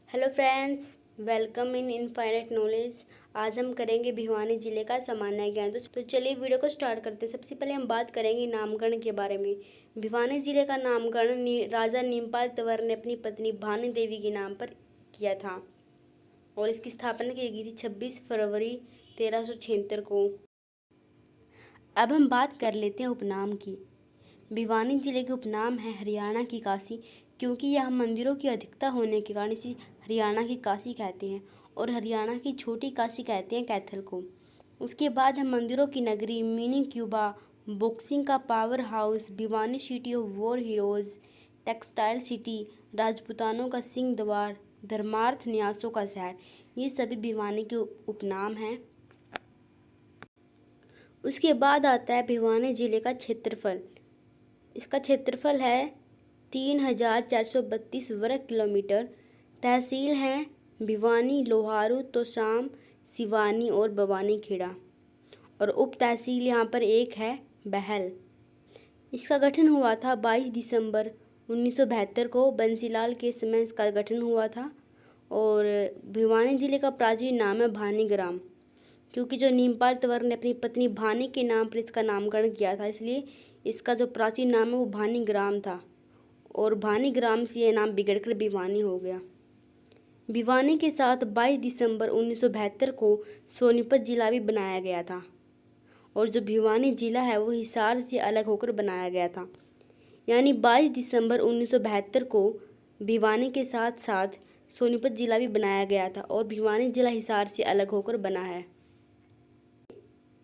Hello friends, welcome in infinite knowledge. आज हम करेंगे भिवानी जिले का सामान्य ज्ञान। तो चलिए वीडियो को स्टार्ट करते हैं। सबसे पहले हम बात करेंगे नामकरण के बारे में। भिवानी जिले का नामकरण राजा नीमपाल तंवर ने अपनी पत्नी भानी देवी के नाम पर किया था और इसकी स्थापना की गई थी 26 फरवरी 1376 को। अब हम बात कर लेते हैं उपनाम की। भिवानी जिले के उपनाम है हरियाणा की काशी, क्योंकि यह मंदिरों की अधिकता होने के कारण इसे हरियाणा की काशी कहते हैं और हरियाणा की छोटी काशी कहते हैं कैथल को। उसके बाद है मंदिरों की नगरी, मिनी क्यूबा, बॉक्सिंग का powerhouse, Bhiwani city of war heroes, textile city, राजपूतानों का सिंह द्वार, धर्मार्थ न्यासों का शहर। ये सभी भिवानी के उपनाम हैं। उसके बाद आता है भिवानी जिले का क्षेत्रफल। इसका क्षेत्रफल है 3432 वर्ग किलोमीटर। तहसील हैं भिवानी, लोहारू, तोशाम, सिवानी और बवानीखेड़ा और उप तहसील यहाँ पर एक है बहल। इसका गठन हुआ था 22 दिसंबर 1972 को। बंसीलाल के समय इसका गठन हुआ था। और भिवानी जिले का प्राचीन नाम है भानीग्राम, क्योंकि जो नीमपाल तंवर ने अपनी पत्नी भानी के नाम पर इसका नामकरण किया था, इसलिए इसका जो प्राचीन नाम है वो भानीग्राम था और भानीग्राम से यह नाम बिगड़कर भिवानी हो गया। भिवानी के साथ 22 दिसंबर 1972 को सोनीपत जिला भी बनाया गया था और जो भिवानी जिला है वो हिसार से अलग होकर बनाया गया था। यानी 22 दिसंबर 1972 को भिवानी के साथ साथ सोनीपत जिला भी बनाया गया था और भिवानी जिला हिसार से अलग होकर बना है।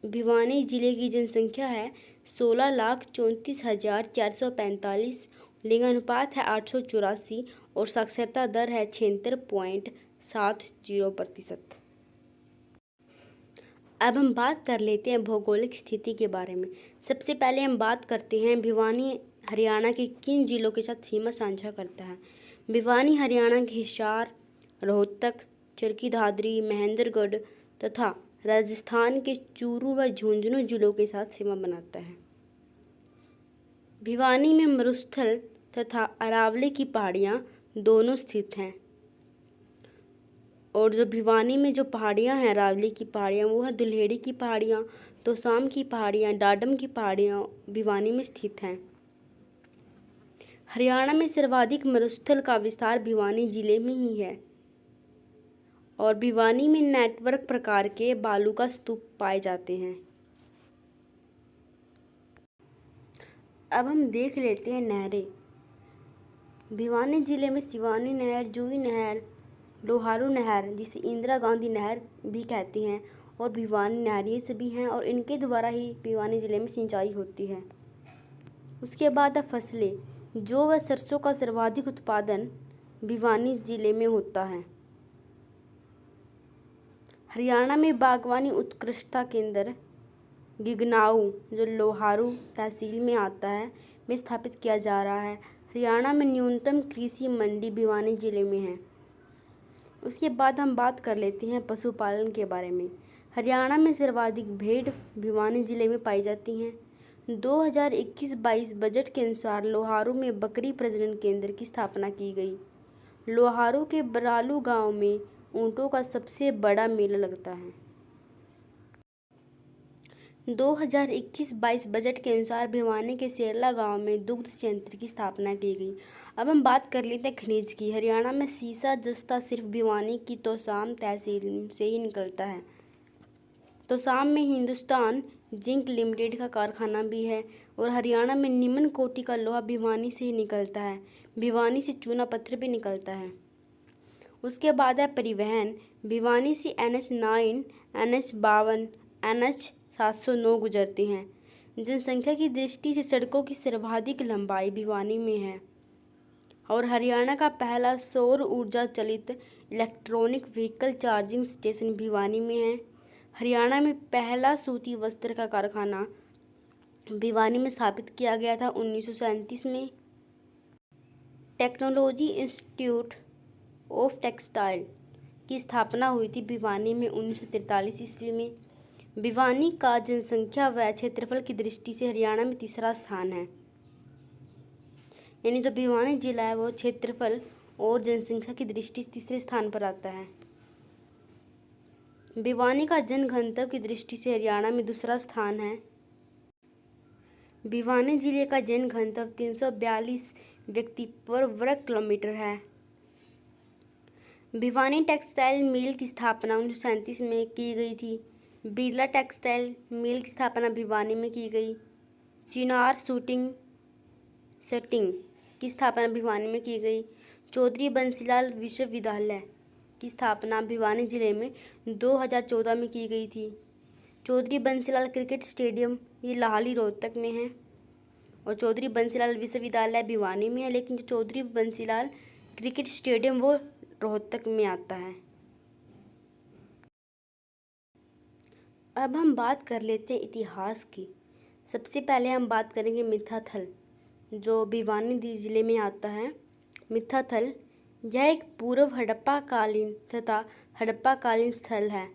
भिवानी जिले की जनसंख्या है 16,34,445। लिंगानुपात है 884 और साक्षरता दर है 76.70%। अब हम बात कर लेते हैं भौगोलिक स्थिति के बारे में। सबसे पहले हम बात करते हैं भिवानी हरियाणा के किन जिलों के साथ सीमा साझा करता है। भिवानी हरियाणा के हिसार, रोहतक, चरखी दादरी, महेंद्रगढ़ तथा राजस्थान के चूरू व झुंझुनू जिलों के साथ सीमा बनाता है। भिवानी में मरुस्थल तथा अरावली की पहाड़ियाँ दोनों स्थित हैं और जो भिवानी में जो पहाड़ियाँ हैं, अरावली की पहाड़ियाँ, वो है दुल्हेड़ी की पहाड़ियाँ, तोशाम की पहाड़ियाँ, डाडम की पहाड़ियाँ भिवानी में स्थित हैं। हरियाणा में सर्वाधिक मरुस्थल का विस्तार भिवानी जिले में ही है और भिवानी में नेटवर्क प्रकार के बालू का स्तूप पाए जाते हैं। अब हम देख लेते हैं नहरें। भिवानी जिले में सिवानी नहर, जूही नहर, लोहारू नहर, जिसे इंदिरा गांधी नहर भी कहती हैं, और भिवानी नहर, ये सभी हैं और इनके द्वारा ही भिवानी जिले में सिंचाई होती है। उसके बाद है फसलें। जौ व सरसों का सर्वाधिक उत्पादन भिवानी जिले में होता है। हरियाणा में बागवानी उत्कृष्टता केंद्र गिगनाऊ, जो लोहारू तहसील में आता है, में स्थापित किया जा रहा है। हरियाणा में न्यूनतम कृषि मंडी भिवानी जिले में है। उसके बाद हम बात कर लेते हैं पशुपालन के बारे में। हरियाणा में सर्वाधिक भेड़ भिवानी जिले में पाई जाती हैं। 2021-22 बजट के अनुसार लोहारू में बकरी प्रजनन केंद्र की स्थापना की गई। लोहारू के बरालू गांव में ऊँटों का सबसे बड़ा मेला लगता है। 2021-22 बजट के अनुसार भिवानी के सेरला गांव में दुग्ध संयंत्र की स्थापना की गई। अब हम बात कर लेते हैं खनिज की। हरियाणा में सीसा जस्ता सिर्फ भिवानी की तोशाम तहसील से ही निकलता है। तोशाम में हिंदुस्तान जिंक लिमिटेड का कारखाना भी है और हरियाणा में निम्न कोटि का लोहा भिवानी से ही निकलता है। भिवानी से चूना पत्थर भी निकलता है। उसके बाद है परिवहन। भिवानी से NH9, NH52, NH709 गुजरते हैं। जनसंख्या की दृष्टि से सड़कों की सर्वाधिक लंबाई भिवानी में है और हरियाणा का पहला सौर ऊर्जा चलित electronic vehicle charging station Bhiwani में है। हरियाणा में पहला सूती वस्त्र का कारखाना भिवानी में स्थापित किया गया था 1937 में। टेक्नोलॉजी इंस्टीट्यूट ऑफ टेक्सटाइल की स्थापना हुई थी भिवानी में 1943 ईस्वी में। भिवानी का जनसंख्या व क्षेत्रफल की दृष्टि से हरियाणा में तीसरा स्थान है। यानी जो भिवानी जिला है वो क्षेत्रफल और जनसंख्या की दृष्टि से तीसरे स्थान पर आता है। भिवानी का जनघनत्व की दृष्टि से हरियाणा में दूसरा स्थान है। भिवानी जिले का जनघनत्व 342 व्यक्ति पर वर्ग किलोमीटर है। भिवानी टेक्सटाइल मिल की स्थापना 1937 में की गई थी। बिरला टेक्सटाइल मिल की स्थापना भिवानी में की गई। चिनार सेटिंग की स्थापना भिवानी में की गई। चौधरी बंसीलाल विश्वविद्यालय की स्थापना भिवानी जिले में 2014 में की गई थी। चौधरी बंसीलाल क्रिकेट स्टेडियम ये लाहली रोहतक में है और चौधरी बंसीलाल विश्वविद्यालय भिवानी में है, लेकिन जो चौधरी बंसीलाल क्रिकेट स्टेडियम वो रोहतक में आता है। अब हम बात कर लेते हैं इतिहास की। सबसे पहले हम बात करेंगे मिथाथल, जो भिवानी जिले में आता है। मिथाथल यह एक पूर्व हड़प्पा कालीन तथा हड़प्पा कालीन स्थल है।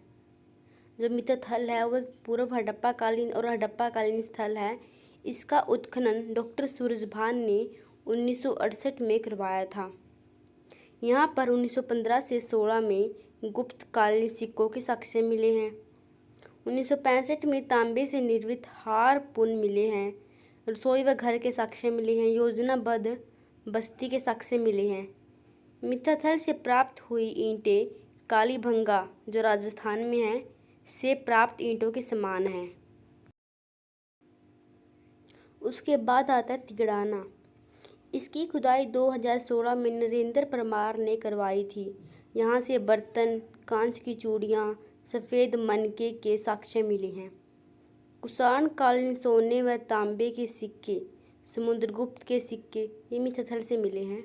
जो मिथाथल है वो एक पूर्व हड़प्पा कालीन और हड़प्पा कालीन स्थल है। इसका उत्खनन डॉक्टर सूरजभान ने 1968 में करवाया था। यहाँ पर 1915 से 16 में गुप्त कालीन सिक्कों के साक्ष्य मिले हैं। 1965 में तांबे से निर्मित हार पुन मिले हैं। रसोई व घर के साक्ष्य मिले हैं। योजनाबद्ध बस्ती के साक्ष्य मिले हैं। मिथाथल से प्राप्त हुई ईंटें कालीभंगा, जो राजस्थान में है, से प्राप्त ईंटों के समान हैं। उसके बाद आता है तिगड़ाना। इसकी खुदाई 2016 में नरेंद्र परमार ने करवाई थी। यहाँ से बर्तन, कांच की चूड़ियाँ, सफ़ेद मनके के साक्ष्य मिले हैं। कुषाण कालीन सोने व तांबे के सिक्के, समुद्रगुप्त के सिक्के ये मिथाथल से मिले हैं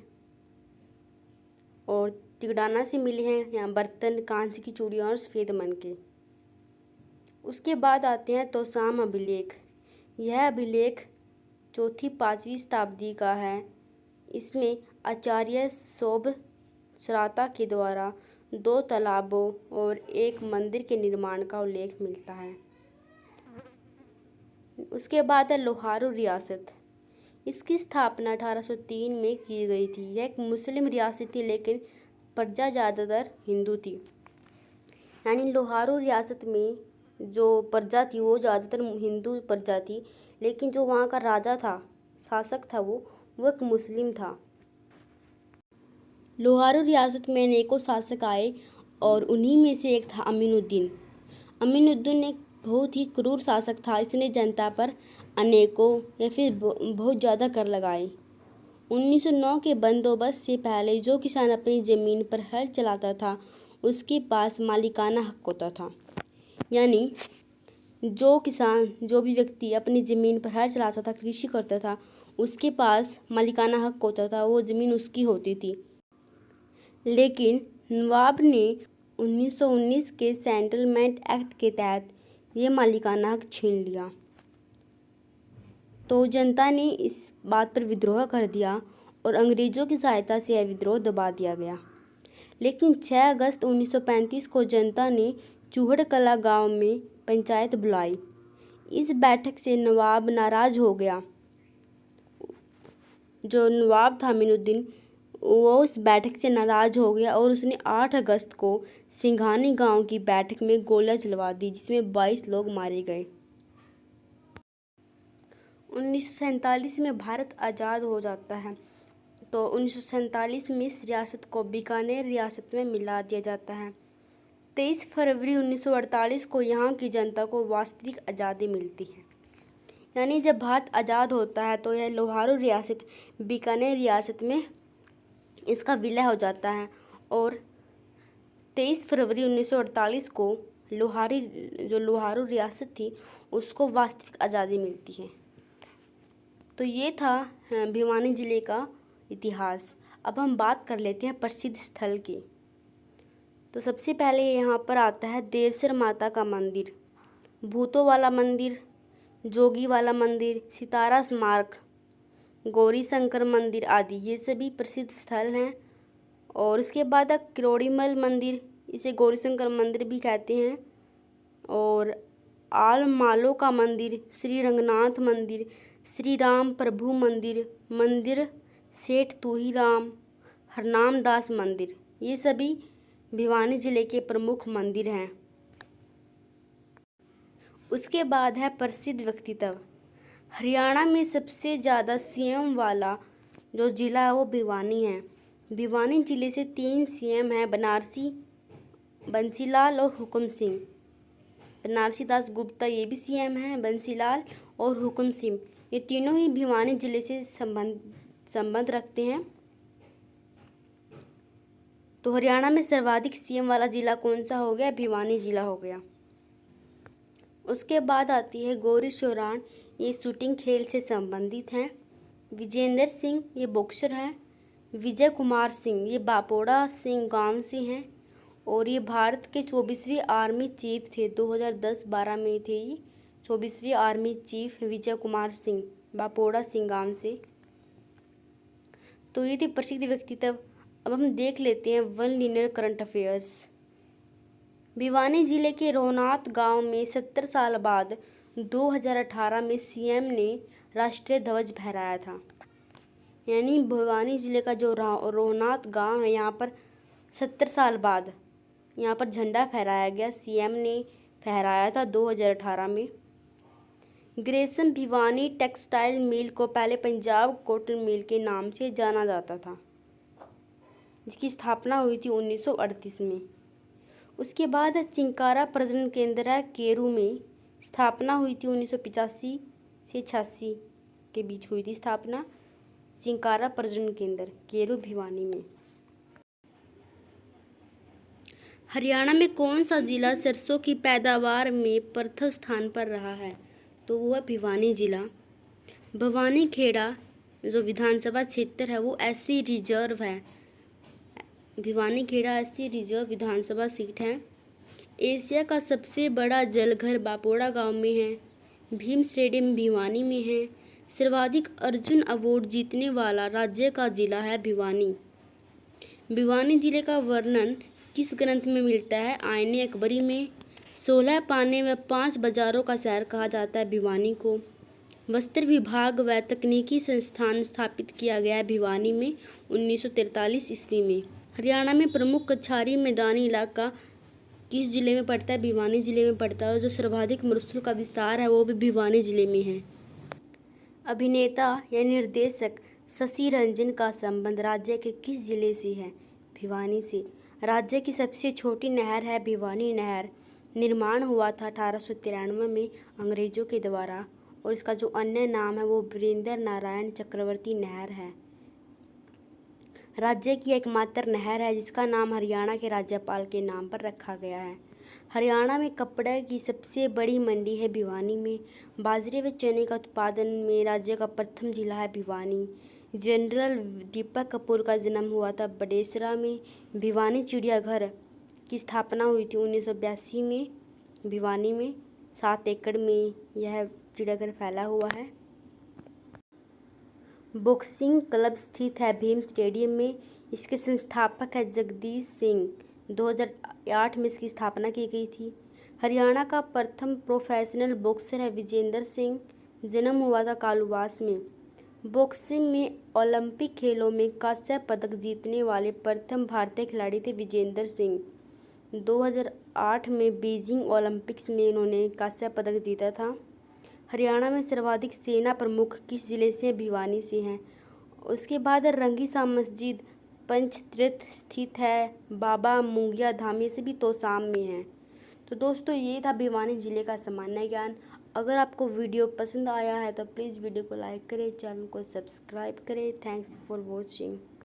और तिगड़ाना से मिले हैं। यहाँ बर्तन, कांच की चूड़ियाँ और सफ़ेद मनके। उसके बाद आते हैं तोसाम अभिलेख। यह अभिलेख 4वीं-5वीं शताब्दी का है। इसमें आचार्य शोभ श्राता के द्वारा 2 तालाबों और एक मंदिर के निर्माण का उल्लेख मिलता है। उसके बाद है लोहारू रियासत। इसकी स्थापना 1803 में की गई थी। यह एक मुस्लिम रियासत थी, लेकिन प्रजा ज़्यादातर हिंदू थी। यानी लोहारू रियासत में जो प्रजा थी वो ज़्यादातर हिंदू प्रजा थी, लेकिन जो वहाँ का राजा था, शासक था, वो एक मुस्लिम था। लोहारू रियासत में अनेकों शासक आए और उन्हीं में से एक था अमीनुद्दीन। अमीनुद्दीन एक बहुत ही क्रूर शासक था। इसने जनता पर अनेकों या फिर बहुत ज़्यादा कर लगाए। 1909 के बंदोबस्त से पहले जो किसान अपनी ज़मीन पर हल चलाता था उसके पास मालिकाना हक होता था। यानी जो किसान, जो भी व्यक्ति अपनी ज़मीन पर हल चलाता था, कृषि करता था, उसके पास मालिकाना हक होता था, वो ज़मीन उसकी होती थी। लेकिन नवाब ने 1919 के सेटलमेंट एक्ट के तहत ये मालिकाना हक छीन लिया। तो जनता ने इस बात पर विद्रोह कर दिया और अंग्रेज़ों की सहायता से यह विद्रोह दबा दिया गया। लेकिन 6 अगस्त 1935 को जनता ने चूहड़ कला गांव में पंचायत बुलाई। इस बैठक से नवाब नाराज़ हो गया। जो नवाब था अमीनुद्दीन, वो उस बैठक से नाराज़ हो गया और उसने 8 अगस्त को सिंघानी गांव की बैठक में गोलियां चलवा दी, जिसमें 22 लोग मारे गए। 1947 में भारत आज़ाद हो जाता है। तो 1947 में इस रियासत को बीकानेर रियासत में मिला दिया जाता है। 23 फरवरी 1948 को यहाँ की जनता को वास्तविक आज़ादी मिलती है। यानी जब भारत आज़ाद होता है तो यह लोहारू रियासत बीकानेर रियासत में इसका विलय हो जाता है और 23 फरवरी 1948 को लोहारू रियासत थी उसको वास्तविक आज़ादी मिलती है। तो ये था भिवानी ज़िले का इतिहास। अब हम बात कर लेते हैं प्रसिद्ध स्थल की। तो सबसे पहले यहाँ पर आता है देवसर माता का मंदिर, भूतों वाला मंदिर, जोगी वाला मंदिर, सितारा स्मारक, गौरी शंकर मंदिर आदि ये सभी प्रसिद्ध स्थल हैं। और उसके बाद किरोड़ीमल मंदिर, इसे गौरी शंकर मंदिर भी कहते हैं। और आलमालो का मंदिर, श्री रंगनाथ मंदिर, श्री राम प्रभु मंदिर, मंदिर सेठ तूही राम, हरनाम दास मंदिर, ये सभी भिवानी जिले के प्रमुख मंदिर हैं। उसके बाद है प्रसिद्ध व्यक्तित्व। हरियाणा में सबसे ज़्यादा सीएम वाला जो ज़िला है वो भिवानी है। भिवानी जिले से 3 सीएम हैं, बनारसी, बंसीलाल और हुकुम सिंह। बनारसी दास गुप्ता ये भी सीएम हैं, बंसीलाल और हुकुम सिंह, ये तीनों ही भिवानी जिले से संबंध रखते हैं। तो हरियाणा में सर्वाधिक सीएम वाला ज़िला कौन सा हो गया? भिवानी ज़िला हो गया। उसके बाद आती है गौरी शोराण, ये शूटिंग खेल से संबंधित हैं। विजेंद्र सिंह ये बॉक्सर हैं। विजय कुमार सिंह ये बापोड़ा सिंह गांव से हैं और ये भारत के 24वीं आर्मी चीफ थे। 2010-12 में थे ये 24वीं आर्मी चीफ विजय कुमार सिंह, बापोड़ा सिंह गांव से। तो ये थे प्रसिद्ध व्यक्तित्व। अब हम देख लेते हैं 1 लिनियर करंट अफेयर्स। भिवानी जिले के रोहनाथ गांव में 70 साल बाद 2018 में सीएम ने राष्ट्रीय ध्वज फहराया था। यानी भिवानी जिले का जो रोहनाथ गांव है, यहाँ पर 70 साल बाद यहाँ पर झंडा फहराया गया, सीएम ने फहराया था 2018 में। ग्रेसम भिवानी टेक्सटाइल मिल को पहले पंजाब कॉटन मिल के नाम से जाना जाता था, जिसकी स्थापना हुई थी 1938 में। उसके बाद चिंकारा प्रजनन केंद्र है केरू में, स्थापना हुई थी 1985 से 86 के बीच हुई थी स्थापना चिंकारा प्रजनन केंद्र केरू भिवानी में। हरियाणा में कौन सा जिला सरसों की पैदावार में प्रथम स्थान पर रहा है? तो वो है भिवानी जिला। भवानी खेड़ा जो विधानसभा क्षेत्र है वो एससी रिजर्व है। भिवानी खेड़ा एससी रिजर्व विधानसभा सीट है। एशिया का सबसे बड़ा जलघर बापोड़ा गांव में है। भीम स्टेडियम भिवानी में है। सर्वाधिक अर्जुन अवार्ड जीतने वाला राज्य का जिला है भिवानी। भिवानी जिले का वर्णन किस ग्रंथ में मिलता है? आईने अकबरी में। 16 पाने व 5 बाजारों का शहर कहा जाता है भिवानी को। वस्त्र विभाग व तकनीकी संस्थान स्थापित किया गया है भिवानी में 1943 ईस्वी में। हरियाणा में प्रमुख कछारी मैदानी इलाका किस जिले में पड़ता है? भिवानी जिले में पड़ता है। जो सर्वाधिक मरुस्थल का विस्तार है वो भी भिवानी जिले में है। अभिनेता या निर्देशक शशि रंजन का संबंध राज्य के किस जिले से है? भिवानी से। राज्य की सबसे छोटी नहर है भिवानी नहर। निर्माण हुआ था 1893 में अंग्रेजों के द्वारा और इसका जो अन्य नाम है वो वीरेंद्र नारायण चक्रवर्ती नहर है। राज्य की एकमात्र नहर है जिसका नाम हरियाणा के राज्यपाल के नाम पर रखा गया है। हरियाणा में कपड़े की सबसे बड़ी मंडी है भिवानी में। बाजरे व चने का उत्पादन में राज्य का प्रथम जिला है भिवानी। जनरल दीपक कपूर का जन्म हुआ था बडेसरा में। भिवानी चिड़ियाघर की स्थापना हुई थी 1982 में भिवानी में। 7 एकड़ में यह चिड़ियाघर फैला हुआ है। बॉक्सिंग क्लब स्थित है भीम स्टेडियम में। इसके संस्थापक है जगदीश सिंह। 2008 में इसकी स्थापना की गई थी। हरियाणा का प्रथम प्रोफेशनल बॉक्सर है विजेंद्र सिंह। जन्म हुआ था कालूवास में। बॉक्सिंग में ओलंपिक खेलों में कांस्य पदक जीतने वाले प्रथम भारतीय खिलाड़ी थे विजेंद्र सिंह। 2008 में बीजिंग ओलंपिक्स में इन्होंने कांस्य पदक जीता था। हरियाणा में सर्वाधिक सेना प्रमुख किस जिले से? भिवानी से हैं। उसके बाद रंगीसा मस्जिद पंचतीर्थ स्थित है। बाबा मुंगिया धाम ये सभी तोसाम में हैं। तो दोस्तों ये था भिवानी जिले का सामान्य ज्ञान। अगर आपको वीडियो पसंद आया है तो प्लीज़ वीडियो को लाइक करें, चैनल को सब्सक्राइब करें। Thanks for watching.